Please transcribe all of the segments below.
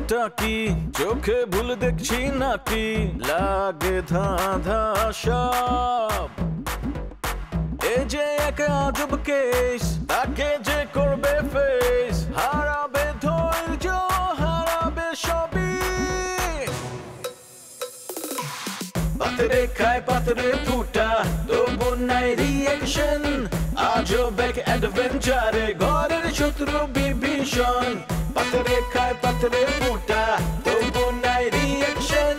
ব্যাপারটা কি চোখে ভুল দেখছি নাকি লাগে ধাঁধা সব এই যে এক আজব কেস তাকে যে করবে ফেস হারাবে ধৈর্য হারাবে সবই পাতরে খায় পাতরে ফুটা তবু নাই রিয়েকশন আজব এক অ্যাডভেঞ্চারে ঘরের শত্রু বিভীষণ পাতরে খায় পাতরে ফুটা তবু নাই রিয়েকশন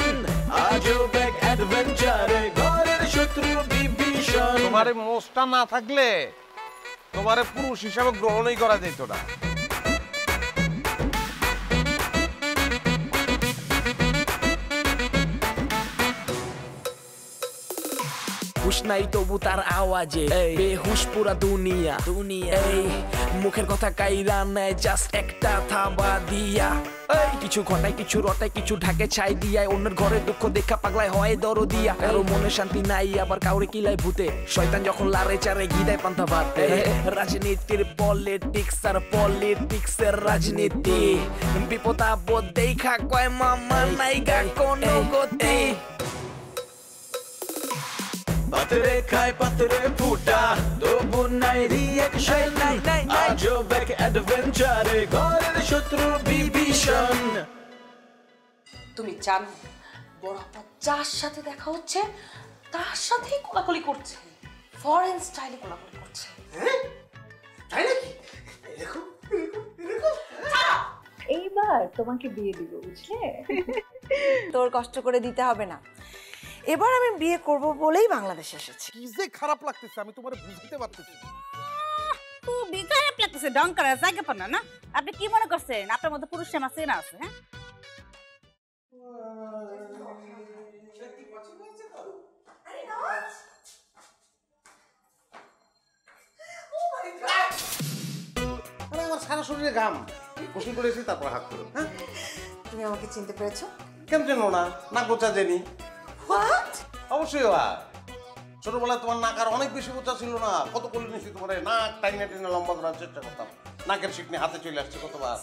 আজব এক অ্যাডভেঞ্চারে ঘরের শত্রু বিভীষণ তোমারে মোষটা না থাকলে তোমারে পুরুষ হিসাবে গ্রহণই করা যেত না হুশ নাই তবু তার আওয়াজে বেহুশ পুরা দুনিয়া এই মুখের কথা কাইরা নেয় জাস্ট একটা থাবা দিয়া কিছু ঘটায় কিছু রটায় কিছু ঢাকে ছাই দিয়ায় অন্যের ঘরে দুঃখ দেখা পাগলায় হয় দরদিয়া কারো মনে শান্তি নাই আবার কাউরে কিলায় ভূতে শয়তান যখন লারে চারে গিদায় পান্তা ভাতে রাজনীতির পলিটিক্স আর পলিটিক্সের রাজনীতি বিপদ আপদ দেখা কয় মামা নাইগা কোনো গতি পাতরে খায় পাতরে ফুটা তবু নাই রিয়েকশন আজব এক অ্যাডভেঞ্চারে ঘরের শত্রু বিভীষণ তুমি জানো বড় আপা যার সাথে দেখা হচ্ছে তার সাথেই কোলাকুলি করছে ফরেন স্টাইলে কোলাকুলি করছে হ্যাঁ তাই নাকি দেখো এইবার তোমাকে বিয়ে দিব বুঝলে তোর কষ্ট করে দিতে হবে না এবার আমি বিয়ে করব বলেই বাংলাদেশে এসেছি কি যে খারাপ লাগতেছে আমি তোমারে বুঝতে পারতেছি খুবই খারাপ লাগতেছে ডং করা জায়গা পান না আপনি কি মনে করছেন আপনার মতো পুরুষ আমার চেনা আছে হ্যাঁ আরে আমার সারা শরীরে ঘাম গোসল করে এসে তারপর হাত করো হ্যাঁ তুমি আমাকে চিনতে পেরেছো কেন জানো না নাক বোচা জেনি হোয়াট অবশ্যই হয় ছোটবেলায় তোমার নাক আর অনেক বেশি বোচা ছিল না কত করে নিয়েছি তোমার নাক টাইনে টাইনে লম্বা করার চেষ্টা করতাম নাকের শিট নিয়ে হাতে চলে আসছে কতবার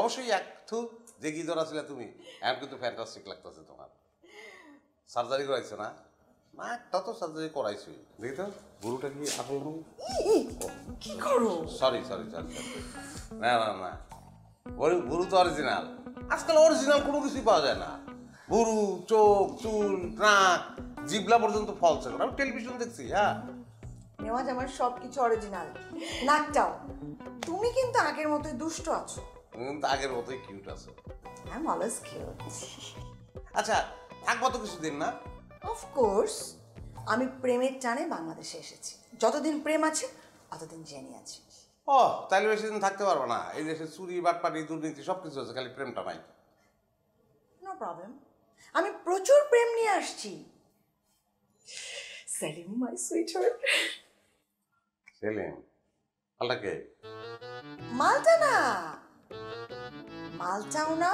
অবশ্যই এক থু যে কি ধরা ছিল তুমি এখন কিন্তু ফ্যান্টাস্টিক লাগতেছে তোমার সার্জারি করাইছো না নাকটা তো সার্জারি করাইছি দেখি তো গুরুটা কি আপনি কি করো সরি সরি সরি না না না গুরু তো অরিজিনাল আজকাল অরিজিনাল কোনো কিছুই পাওয়া যায় না গুরু চোখ চুল নাক জিবলা পর্যন্ত ফলস এখন আমি টেলিভিশন দেখছি হ্যাঁ নেওয়াজ আমার সবকিছু অরিজিনাল নাকটাও তুমি কিন্তু আগের মতোই দুষ্ট আছো কিন্তু আগের মতোই কিউট আছে আই এম অলওয়েজ কিউট আচ্ছা থাকবো তো কিছুদিন না অফ কোর্স আমি প্রেমের টানে বাংলাদেশে এসেছি যতদিন প্রেম আছে ততদিন জেনে আছি ও তাহলে বেশি দিন থাকতে পারবো না এই দেশে চুরি বাটপাটি দুর্নীতি সব কিছু আছে খালি প্রেমটা নাই নো প্রবলেম আমি প্রচুর প্রেম নিয়ে আসছি সেলিম মাই সুইটহার্ট সেলিম আল্লাহকে মালটা না মালটাও না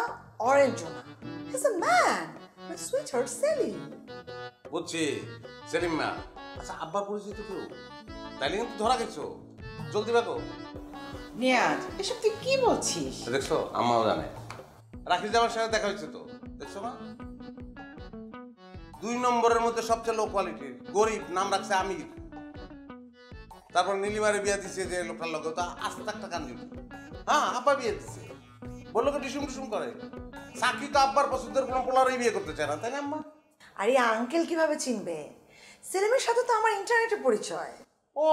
অরেঞ্জও না he's a man my sweetheart Selim বুঝছি সেলিম না আচ্ছা আব্বার পরিচিত কেউ তাইলে কিন্তু ধরা গেছো জলদি বেরো নিয়াজ এসব তুই কি বলছিস দেখছো আম্মাও জানে রাখিস জামার সাথে দেখা হয়েছে তো দেখছো না 2 নম্বরের মধ্যে সবচেয়ে লো কোয়ালিটির গরিব নাম রাখছে আমির তারপর নীলিমারে বিয়ে দিছে যে লোকটার লোক তো আস্তে একটা কান দিল হ্যাঁ আব্বা বিয়ে দিচ্ছে বললো কি ডিসুম ডিসুম করে সাকি তো আব্বার পছন্দের কোনো পোলারই বিয়ে করতে চায় না তাই না আম্মা আরে আঙ্কেল কিভাবে চিনবে সেলিমের সাথে তো আমার ইন্টারনেটে পরিচয় ও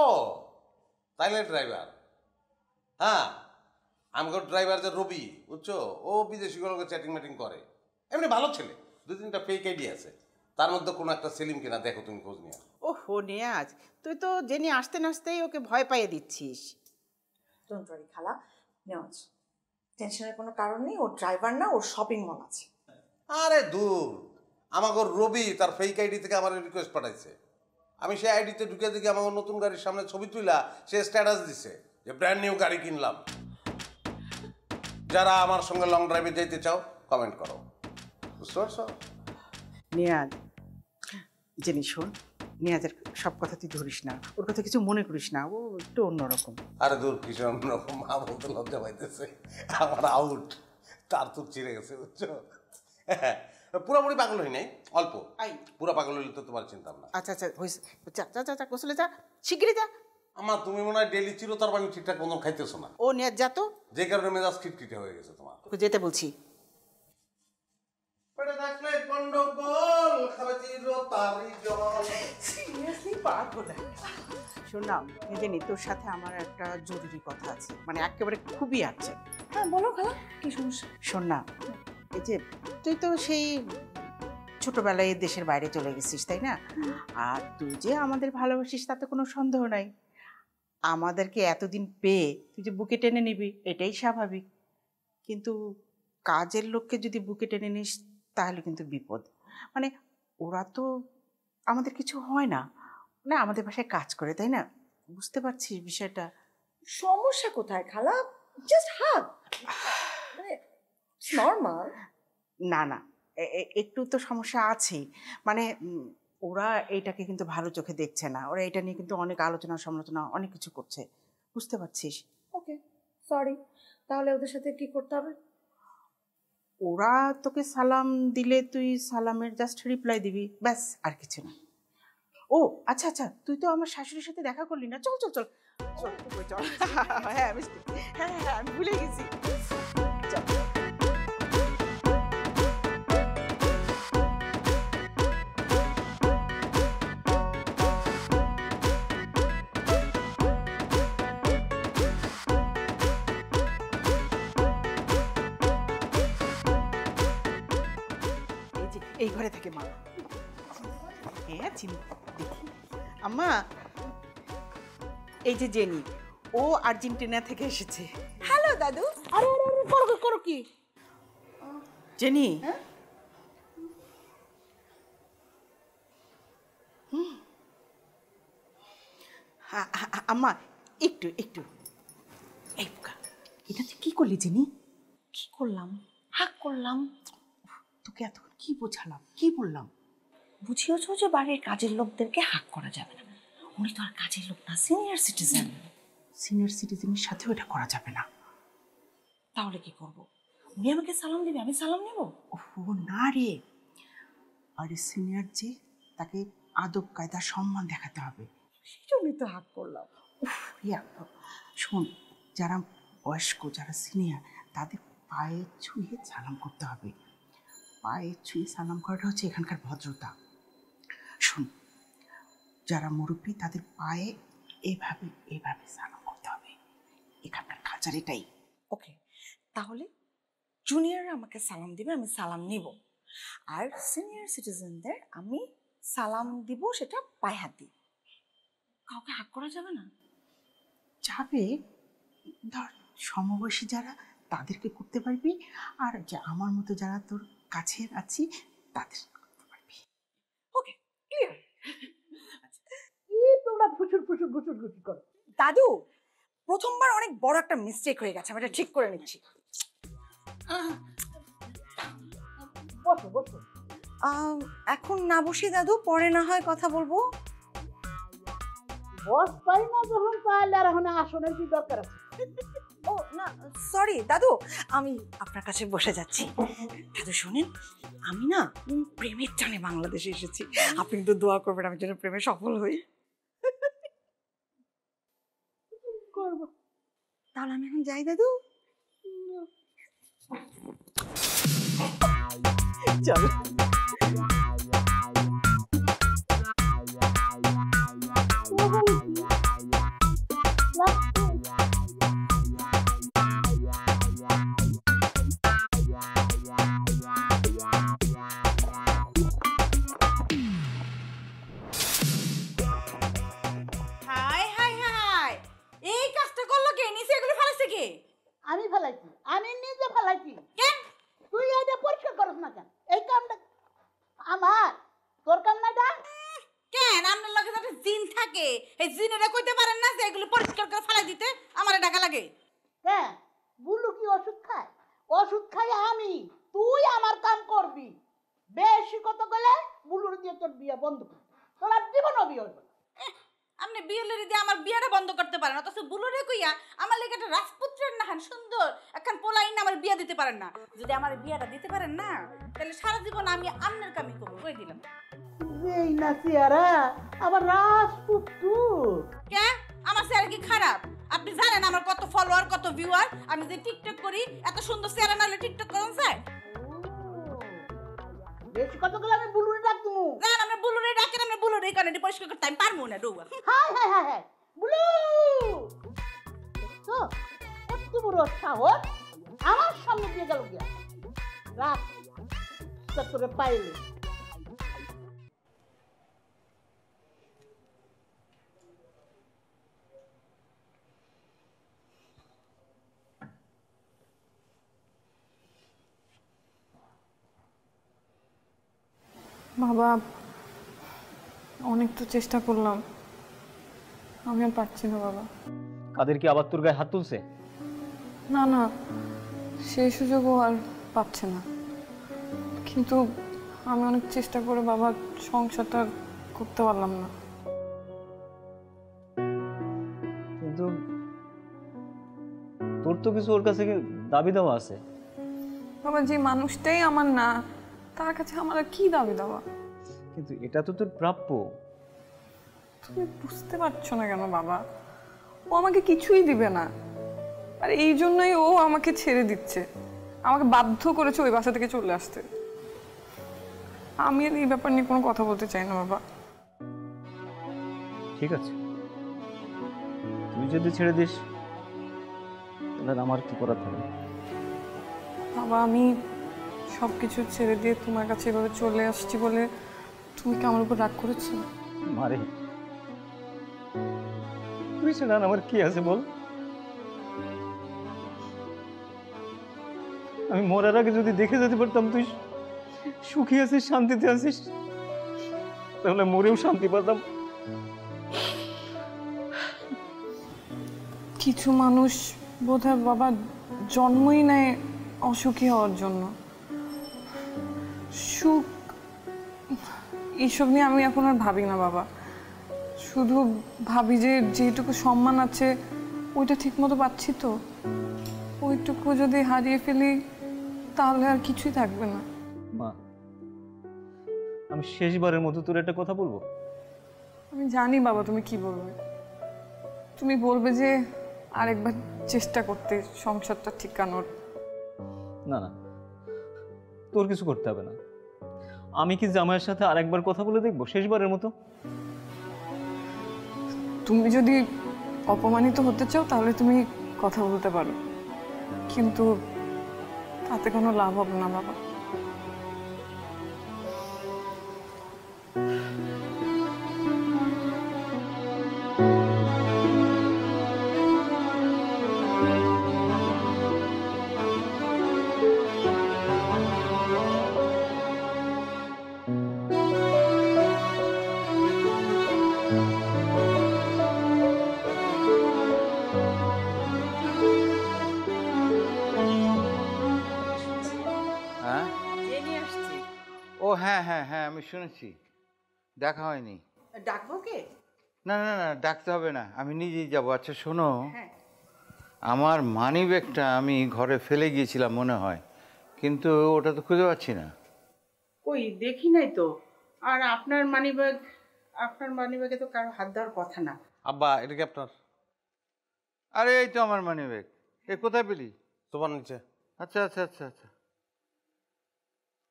তাইলে ড্রাইভার হ্যাঁ আমার ড্রাইভার যে রবি বুঝছো ও বিদেশিগুলোকে চ্যাটিং ম্যাটিং করে এমনি ভালো ছেলে 2-3টা ফেক আইডি আছে তার মধ্যে কোনো একটা সেলিম কিনা দেখো তুমি খোঁজ নিয়ে ওহো নিয়াজ তুই তো জেনে আসতে নাসতেই ওকে ভয় পাইয়ে দিচ্ছিস ডোন্ট ওয়ারি খালা নেওয়াজ টেনশনের কোনো কারণ নেই ও ড্রাইভার না ওর শপিং মল আছে আরে দূর আমাকে রবি তার ফেক আইডি থেকে আমার রিকোয়েস্ট পাঠাইছে আমি সেই আইডিতে ঢুকে দেখি আমার নতুন গাড়ির সামনে ছবি তুইলা সে স্ট্যাটাস দিছে যে ব্র্যান্ড নিউ গাড়ি কিনলাম যারা আমার সঙ্গে লং ড্রাইভে যেতে চাও কমেন্ট করো বুঝতে পারছো নিয়াজ জেনি শোন নিয়াজের সব কথা তুই ধরিস না ওর কথা কিছু মনে করিস না ও একটু অন্যরকম আরে দূর কিছু অন্যরকম মা বলতে লজ্জা পাইতেছে আমার আউট তার তো চিড়ে গেছে বুঝছো। পুরোপুরি পাগল হই নাই, অল্প। আই পুরো পাগল হইলে তো তোমার চিন্তা ভাবনা। আচ্ছা আচ্ছা হয়েছে, যা যা যা যা গোসলে যা, শিগগিরই যা। আমার তুমি মনে হয় ডেলি চিরতর পানি ঠিকঠাক মতন খাইতেছো না, ও নিয়ে যা তো, যে কারণে মেজাজ খিটখিটে হয়ে গেছে তোমার। ওকে যেতে বলছি। পেটে থাকলে গন্ডগোল, খাবে চিরতারি জল। সিরিয়াসলি পাগল। শুনলাম জানি তোর সাথে আমার একটা জরুরি কথা আছে, মানে একেবারে খুবই আছে। হ্যাঁ বলো খালা, কি সমস্যা? শোন না, এই যে তুই তো সেই ছোটবেলায় দেশের বাইরে চলে গেছিস তাই না, আর তুই যে আমাদের ভালোবাসিস তাতে কোনো সন্দেহ নাই। আমাদেরকে এতদিন পেয়ে তুই যে বুকে টেনে নিবি এটাই স্বাভাবিক, কিন্তু কাজের লোককে যদি বুকে টেনে নিস তাহলে কিন্তু বিপদ। মানে ওরা তো আমাদের কিছু হয় না, না আমাদের বাসায় কাজ করে তাই না, বুঝতে পারছিস বিষয়টা? সমস্যা কোথায় খালা? জাস্ট হাগ, মানে নর্মাল। না না, একটু তো সমস্যা আছেই। মানে ওরা এইটাকে কিন্তু ভালো চোখে দেখছে না, ওরা এটা নিয়ে কিন্তু অনেক আলোচনা সমালোচনা অনেক কিছু করছে, বুঝতে পারছিস? ওকে সরি, তাহলে ওদের সাথে কি করতে হবে? ওরা তোকে সালাম দিলে তুই সালামের জাস্ট রিপ্লাই দিবি, ব্যাস, আর কিছু না। ও আচ্ছা আচ্ছা, তুই তো আমার শাশুড়ির সাথে দেখা করলি না, চল চল চল চল চল। হ্যাঁ হ্যাঁ হ্যাঁ আমি ভুলে গেছি, চল। এই ঘরে থাকে মা। হ্যাঁ চিনি, দেখি আম্মা, এই যে জেনি, ও আর্জেন্টিনা থেকে এসেছে। হ্যালো দাদু। আরে আরে আরে, করো করো কি জেনি? আম্মা একটু একটু, এই পোকা, এটা তুই কি করলি জেনি? কি করলাম? হাক করলাম। তোকে এতক্ষণ কি বোঝালাম, কি বললাম? বুঝিয়েছো যে বাড়ির কাজের লোকদেরকে হাক করা যাবে না। উনি তো আর কাজের লোক না, সিনিয়র সিটিজেন। সিনিয়র সিটিজেনের সাথেও এটা করা যাবে না। তাহলে কি করব? উনি আমাকে সালাম দিবে, আমি সালাম নেব? ও না রে, আরে সিনিয়র যে, তাকে আদব কায়দা সম্মান দেখাতে হবে। সেই জন্যই তো হাক করলাম। রিয়া শোন, যারা বয়স্ক, যারা সিনিয়র, তাদের পায়ে ছুঁয়ে সালাম করতে হবে। পায়ে ছুঁয়ে সালাম করাটা হচ্ছে এখানকার ভদ্রতা। শোন, যারা মুরব্বী তাদের পায়ে এভাবে এভাবে সালাম করতে হবে, এখানকার কালচার এটাই। ওকে, তাহলে জুনিয়ররা আমাকে সালাম দিবে, আমি সালাম নিব। আর সিনিয়র সিটিজেনদের আমি সালাম দিব, সেটা পায়ে হাত দিয়ে। কাউকে হাক করা যাবে না? যাবে, ধর সমবয়সী যারা তাদেরকে করতে পারবি, আর যে আমার মতো যারা তোর কাছের আছি তাদের করতে পারবি। Okay clear. তোমরা ফুসুর ফুসুর গুসুর গুসুর করো। দাদু, প্রথমবার অনেক বড় একটা মিস্টেক হয়ে গেছে, আমি এটা ঠিক করে নিচ্ছি। বসো বসো। এখন না বসি দাদু, পরে না হয় কথা বলবো। বস পাই না যখন, তাহলে আর এখন আসনের কি দরকার আছে? ও না সরি দাদু, আমি আপনার কাছে বসে যাচ্ছি। দাদু শোনেন, আমি না প্রেমের টানে বাংলাদেশে এসেছি। আপনি কিন্তু দোয়া করবেন আমি যেন প্রেমে সফল হই। করবো। তাহলে আমি এখন যাই দাদু। চলো। হাই হাই হাই, এই কাজটা করলো কে? নিচে এগুলো ফেলেছে কে? আমি ফেলাইছি, আমি নিজে ফেলাইছি। কেন? তুই এটা পরিষ্কার করস না কেন? এই কামটা আমার, তোর কাম না এটা? কেন আপনার লগে যাতে জিন থাকে, এই জিনেরা কইতে পারেন না যে এগুলো পরিষ্কার করে ফেলাই দিতে? আমারে টাকা লাগে। হ্যাঁ, বুলু কি ওষুধ খায়? ওষুধ খাই আমি, তুই আমার কাম করবি। বেশি কথা বলে বুলুর দিয়ে তোর বিয়ে বন্ধ কর, তোর আর জীবনও বিয়ে হইব না। আপনি বিয়েলের দিয়ে আমার বিয়েটা বন্ধ করতে পারেন, অথচ বুলুরে কইয়া আমার লেগে একটা রাজপুত্রের নাহান সুন্দর একখান পোলাই না আমার বিয়ে দিতে পারেন না। যদি আমার বিয়েটা দিতে পারেন না, তাহলে সারা জীবন আমি আপনার কামই করবো, কই দিলাম। এই না চেহারা আবার রাজপুত্র। কে আমার চেহারা কি খারাপ? আপনি জানেন আমার কত ফলোয়ার, কত ভিউয়ার? আমি যে টিকটক করি, এত সুন্দর চেহারা নাহলে টিকটক করুন যায়? বেশি কত গেলে আমি বুলুরে ডাক দেবো। জান আমরা বুলুরে ডাকেন, আমরা বুলুরে কানেটি পরিষ্কার করতে আমি পারবো না ডৌয়া। Hi hi hi hi Bulu, তো এত বড় সাহস আমার সামনে দিয়ে গেল গিয়া। রাখ তোরে পাইলে। বাবা অনেক তো চেষ্টা করলাম, আমি আর পারছি না বাবা। কাদের কি আবার তোর গায়ে হাত তুলছে? না না, সেই সুযোগও আর পাচ্ছে না, কিন্তু আমি অনেক চেষ্টা করে বাবা সংসারটা করতে পারলাম না। কিন্তু তোর তো কিছু ওর কাছে দাবি দেওয়া আছে। বাবা যে মানুষটাই আমার না, তার কাছে আমার আর কি দাবি দেওয়া? কিন্তু এটা তো তোর প্রাপ্য। তুমি বুঝতে পারছো না কেন বাবা? ও আমাকে কিছুই দিবে না, আর এই জন্যই ও আমাকে ছেড়ে দিচ্ছে, আমাকে বাধ্য করেছে ওই বাসা থেকে চলে আসতে। আমি আর এই ব্যাপার নিয়ে কোনো কথা বলতে চাই না বাবা। ঠিক আছে, তুই যদি ছেড়ে দিস তাহলে আমার কি করার থাকে? বাবা আমি সব কিছু ছেড়ে দিয়ে তোমার কাছে এভাবে চলে আসছি বলে তুমি কি আমার উপর রাগ করেছো? মারে তুই ছাড়া আমার কি আছে বল? আমি মরার আগে যদি দেখে যেতে পারতাম তুই সুখী আছিস, শান্তিতে আছিস, তাহলে মরেও শান্তি পেতাম। কিছু মানুষ বোধহয় বাবা জন্মই নেয় অসুখী হওয়ার জন্য। সুখ এইসব নিয়ে আমি এখন আর ভাবি না বাবা, শুধু ভাবি যে যেটুকু সম্মান আছে ওইটা ঠিক মতো পাচ্ছি তো, ওইটুকু যদি হারিয়ে ফেলি তাহলে আর কিছুই থাকবে না। মা আমি শেষবারের মতো তোর একটা কথা বলবো। আমি জানি বাবা তুমি কি বলবে, তুমি বলবে যে আরেকবার চেষ্টা করতে সংসারটা ঠিকানোর। না না, তোর কিছু করতে হবে না। আমি কি জামাইয়ের সাথে আরেকবার কথা বলে দেখবো শেষবারের মতো? তুমি যদি অপমানিত হতে চাও তাহলে তুমি কথা বলতে পারো, কিন্তু তাতে কোনো লাভ হবে না বাবা। হ্যাঁ ও হ্যাঁ হ্যাঁ হ্যাঁ আমি শুনেছি, দেখা হয়নি। ডাকবো কে? না না না ডাকতে হবে না, আমি নিজেই যাবো। আচ্ছা শোনো, আমার মানি ব্যাগটা আমি ঘরে ফেলে গিয়েছিলাম মনে হয়, কিন্তু ওটা তো খুঁজে পাচ্ছি না। ওই দেখি নাই তো। আর আপনার মানিব্যাগে তো কারো হাত দেওয়ার কথা না। আব্বা এটা কি আপনার? আরে এই তো আমার মানি ব্যাগ। এ কোথায় পেলি? তোমার নিচে। আচ্ছা আচ্ছা আচ্ছা আচ্ছা,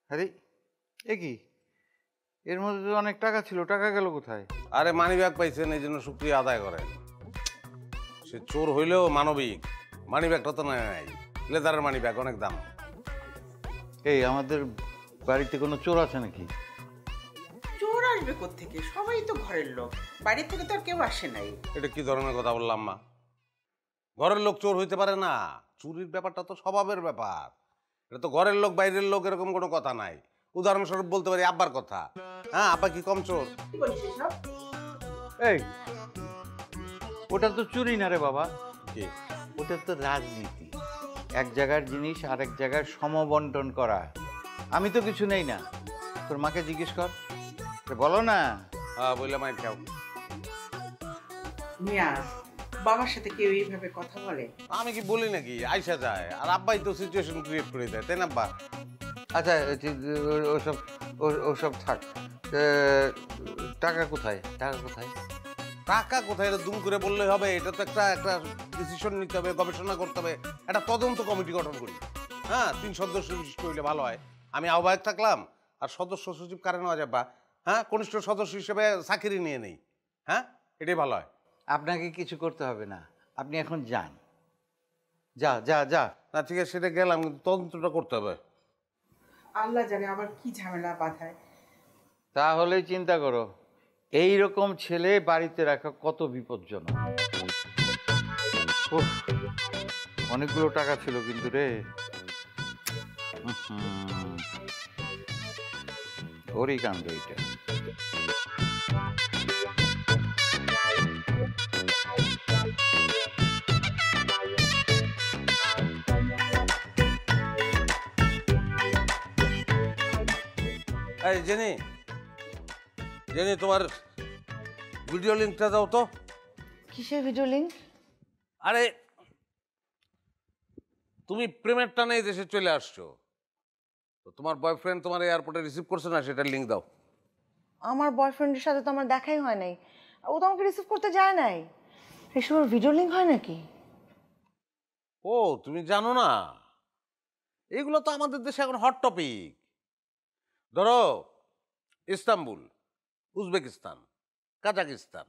আরে এ কি, এর মধ্যে তো অনেক টাকা ছিল, টাকা গেল কোথায়? আরে মানি ব্যাগ পাইছেন এই জন্য শুক্রিয়া আদায় করেন। সে চোর হইলেও মানবিক, মানি ব্যাগটা তো নাই, লেদারের মানি ব্যাগ, অনেক দাম। এই আমাদের বাড়িতে কোনো চোর আছে নাকি? চোর আসবে কোত্থেকে? সবাই তো ঘরের লোক, বাইরে থেকে তো আর কেউ আসে নাই। এটা কি ধরনের কথা বললাম মা? ঘরের লোক চোর হইতে পারে না? চুরির ব্যাপারটা তো স্বভাবের ব্যাপার, এটা তো ঘরের লোক বাইরের লোক এরকম কোনো কথা নাই। উদাহরণস্বরূপ বলতে পারি আব্বার কথা। হ্যাঁ, আব্বা কি কম চোর? এই ওটা তো চুরি না রে বাবা, কি ওটা তো রাজনীতি। এক জায়গার জিনিস আরেক জায়গায় সমবন্টন করা। আমি তো কিছু নেই না, তোর মাকে জিজ্ঞেস কর, বলো না। হ্যাঁ বললাম, মাইর খাও। মিয়া বাবার সাথে কেউ এইভাবে কথা বলে? আমি কি বলি নাকি, আইসা যায়, আর আব্বাই তো সিচুয়েশন ক্রিয়েট করে দেয়, তাই না আব্বা? আচ্ছা ওসব ওসব থাক। টাকা কোথায়? টাকা কোথায়? টাকা কোথায় এটা দুম করে বললে হবে? এটা তো একটা ডিসিশন নিতে হবে, গবেষণা করতে হবে, একটা তদন্ত কমিটি গঠন করি। হ্যাঁ, 3 সদস্য বিশিষ্ট হইলে ভালো হয়। আমি আহ্বায়ক থাকলাম, আর সদস্য সচিব কারে নেওয়া যাবে? হ্যাঁ, কনিষ্ঠ সদস্য হিসেবে চাকরি নিয়ে নেই। হ্যাঁ, এটাই ভালো হয়। আপনাকে কিছু করতে হবে না, আপনি এখন যান। যা যা যা। না ঠিক আছে, সেটা গেলাম, কিন্তু তদন্তটা করতে হবে। আল্লাহ জানে আবার কি ঝামেলা বাঁধায়। তাহলে চিন্তা করো, এই রকম ছেলে বাড়িতে রাখা কত বিপজ্জনক। উফ, অনেকগুলো টাকা ছিল কিন্তু রে। ওরই কাণ্ড এটা। এই জেনি, জেনি তোমার ভিডিও লিঙ্কটা দাও তো। কিসের ভিডিও লিঙ্ক? আরে তুমি প্রেমের টানে এই দেশে চলে আসছো, তো তোমার বয়ফ্রেন্ড তোমার এয়ারপোর্টে রিসিভ করছে না, সেটার লিঙ্ক দাও। আমার বয়ফ্রেন্ডের সাথে তো আমার দেখাই হয় নাই, ও তো আমাকে রিসিভ করতে যায় নাই। এসবের ভিডিও লিঙ্ক হয় নাকি? ও, তুমি জানো না? এগুলো তো আমাদের দেশে এখন হট টপিক। ধরো Istanbul, Uzbekistan, Kazakhstan,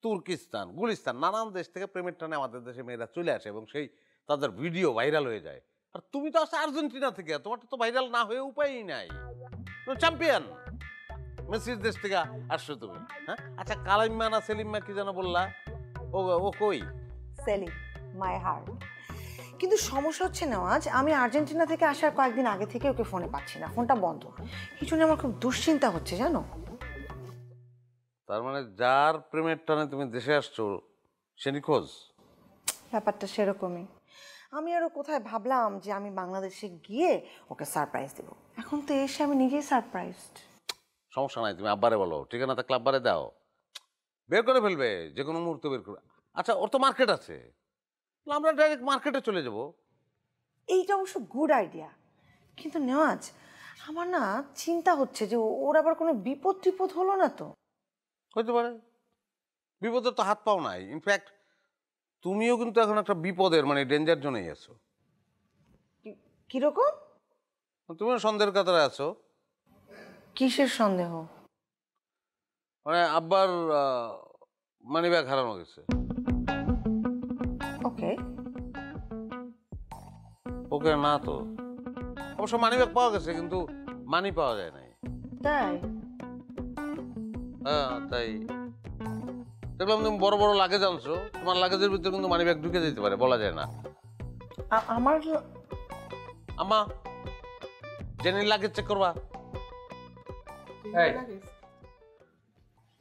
Turkestan, Gulistan, নানান দেশ থেকে প্রেমের টানে আমাদের দেশে মেয়েরা চলে আসে এবং সেই তাদের ভিডিও ভাইরাল হয়ে যায়। আর তুমি তো আসছো আর্জেন্টিনা থেকে, তোমার তো ভাইরাল না হয়ে উপায়ই নাই। চ্যাম্পিয়ন মেসির দেশ থেকে আসছো তুমি। হ্যাঁ, আচ্ছা কালাইম্মা না সেলিম্মা কি যেন বললা, ও কই? Selim, my heart. কিন্তু সমস্যা হচ্ছে নেওয়াজ, আমি আর্জেন্টিনা থেকে আসার কয়েকদিন আগে থেকে ওকে ফোনে পাচ্ছি না, ফোনটা বন্ধ। এই জন্য আমার খুব দুশ্চিন্তা হচ্ছে জানো। তার মানে যার প্রেমের টানে তুমি দেশে আসছো সে নিখোঁজ? ব্যাপারটা সেরকমই। আমি আরও কোথায় ভাবলাম যে আমি বাংলাদেশে গিয়ে ওকে সারপ্রাইজ দেবো, এখন তো এসে আমি নিজেই সারপ্রাইজড। সমস্যা নাই, তুমি আব্বারে বলো, ঠিকানা থাকলে আব্বারে দাও, বের করে ফেলবে, যে কোনো মুহূর্তে বের করবে। আচ্ছা, ওর তো মার্কেট আছে, আমরা ডাইরেক্ট মার্কেটে চলে যাব। এইটা অবশ্য গুড আইডিয়া, কিন্তু নেওয়াজ আমার না চিন্তা হচ্ছে যে ওর আবার কোনো বিপদ টিপদ হলো না তো? হতে পারে, বিপদের তো হাত পাও নাই। ইনফ্যাক্ট তুমিও কিন্তু এখন একটা বিপদের মানে ডেঞ্জার জোনেই আছো। কিরকম? তুমিও সন্দেহের কাতারে আছো। কিসের সন্দেহ? মানে আব্বার মানি ব্যাগ হারানো গেছে। ওকে ওকে না তো, অবশ্য মানি ব্যাগ পাওয়া গেছে, কিন্তু মানি পাওয়া যায় নাই। তাই? হ্যাঁ তাই। দেখলাম তুমি বড় বড় লাগেজ আনছো, তোমার লাগেজের ভিতরে কিন্তু মানি ব্যাগ ঢুকে যেতে পারে, বলা যায় না। আমার আম্মা জেনে লাগেজ চেক করবা।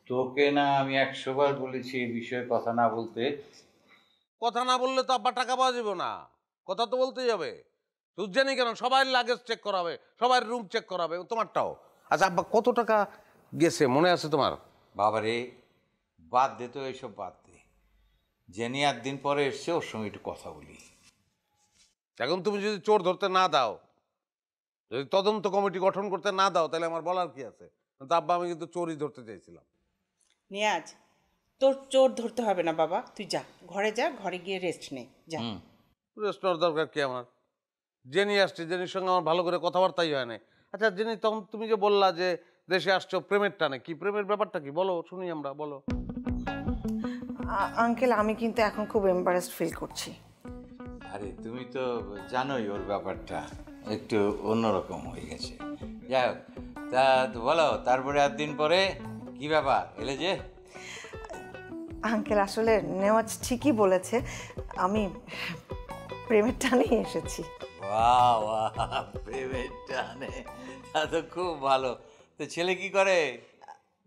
তোকে না আমি 100 বার বলেছি এই বিষয়ে কথা না বলতে। কথা না বললে তো আব্বা টাকা পাওয়া যাবে না, কথা তো বলতেই হবে। তুই জানি কেন সবাই লাগেজ চেক করাবে, সবার রুম চেক করাবে, তোমারটাও। আচ্ছা আব্বা কত টাকা গেছে মনে আছে তোমার? বাবারে বাদ দে তো, এইসব বাদ দে। জেনি একদিন পরে এসছে, ওর সঙ্গে একটু কথা বলি। এখন তুমি যদি চোর ধরতে না দাও, যদি তদন্ত কমিটি গঠন করতে না দাও, তাহলে আমার বলার কি আছে? কিন্তু আব্বা আমি কিন্তু চোরই ধরতে চাইছিলাম। নিয়াজ, তোর চোর ধরতে হবে না বাবা, তুই যা ঘরে যা, ঘরে গিয়ে রেস্ট নে যা। রেস্ট নেওয়ার দরকার কি আমার? জেনি আসছে, জেনির সঙ্গে আমার ভালো করে কথাবার্তাই হয় না। আচ্ছা জেনি, তখন তুমি যে বললা যে দেশে আসছো প্রেমের টানে, কি প্রেমের ব্যাপারটা কি বলো, শুনি আমরা, বলো। আঙ্কেল আমি কিন্তু এখন খুব এম্বারেসড ফিল করছি। আরে তুমি তো জানোই ওর ব্যাপারটা একটু অন্যরকম হয়ে গেছে। যাই হোক, তা বলো তারপরে একদিন পরে কি ব্যাপার এলে যে? আঙ্কেল আসলে নেওয়াজ ঠিকই বলেছে, আমি প্রেমের টানেই এসেছি। বাহ বাহ, প্রেমের টানে, তা তো খুব ভালো। তো ছেলে কি করে?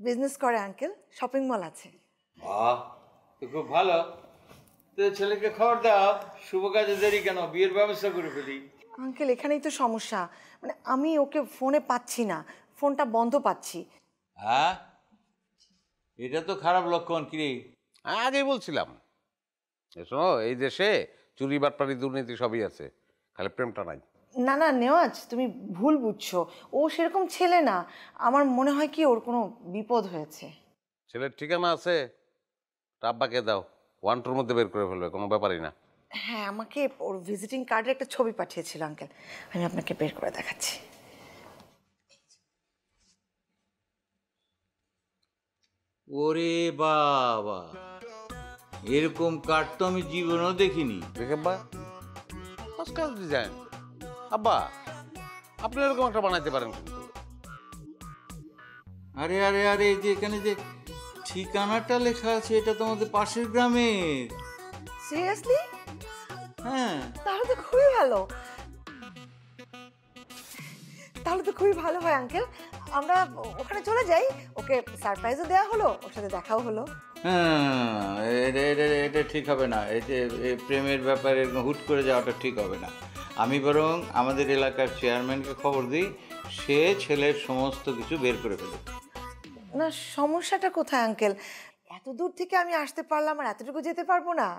বিজনেস করে আঙ্কেল, শপিং মল আছে। বাহ, তো খুব ভালো। তো ছেলেকে খবর দাও, শুভ কাজে দেরি কেন, বিয়ের ব্যবস্থা করে ফেলি। আঙ্কেল এখানেই তো সমস্যা, মানে আমি ওকে ফোনে পাচ্ছি না, ফোনটা বন্ধ পাচ্ছি। হ্যাঁ, এটা তো খারাপ লক্ষণ। কি রে? আগেই বলছিলাম শোনো, এই দেশে চুরি বাটপারি দুর্নীতি সবই আছে, খালি প্রেমটা নাই। না না নেওয়াজ, তুমি ভুল বুঝছো। ও সেরকম ছেলে না। আমার মনে হয় কি ওর কোনো বিপদ হয়েছে। ছেলের ঠিকানা আছে, আব্বাকে দাও, 1-2 মধ্যে বের করে ফেলবে, কোনো ব্যাপারই না। হ্যাঁ, আমাকে ওর ভিজিটিং কার্ডের একটা ছবি পাঠিয়েছিল আঙ্কেল, আমি আপনাকে বের করে দেখাচ্ছি। ওরে বাবা, এরকম কার্ড তো আমি জীবনেও দেখিনি। দেখে আব্বা, ফার্স্ট ক্লাস ডিজাইন। আব্বা, আপনি এরকম একটা বানাইতে পারেন কিন্তু। আরে আরে আরে, এই যে এখানে যে ঠিকানাটা লেখা আছে, এটা তো আমাদের পাশের গ্রামের। সিরিয়াসলি? হ্যাঁ, তাহলে তো খুবই ভালো। তাহলে তো খুবই ভালো হয় আঙ্কেল, আমরা ওখানে চলে যাই, ওকে সারপ্রাইজও দেওয়া হলো, ওর সাথে দেখাও হলো। হ্যাঁ, এটা ঠিক হবে না। এই যে প্রেমের ব্যাপারে হুট করে যাওয়াটা ঠিক হবে না। আমি বরং আমাদের এলাকার চেয়ারম্যানকে খবর দিই, সে ছেলের সমস্ত কিছু বের করে ফেলে। না, সমস্যাটা কোথায় আঙ্কেল? এত দূর থেকে আমি আসতে পারলাম আর এতটুকু যেতে পারবো না?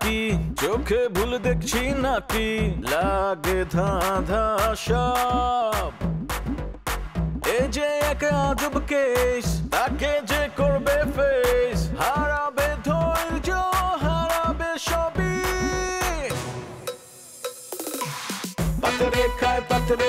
কি চোখে ভুল দেখছি নাকি, লাগে ধাঁধা সব। এ যে এক আজব কেস, তাকে যে করবে ফেস, হারাবে ধৈর্য, হারাবে সবই। পাতরে খায় পাতরে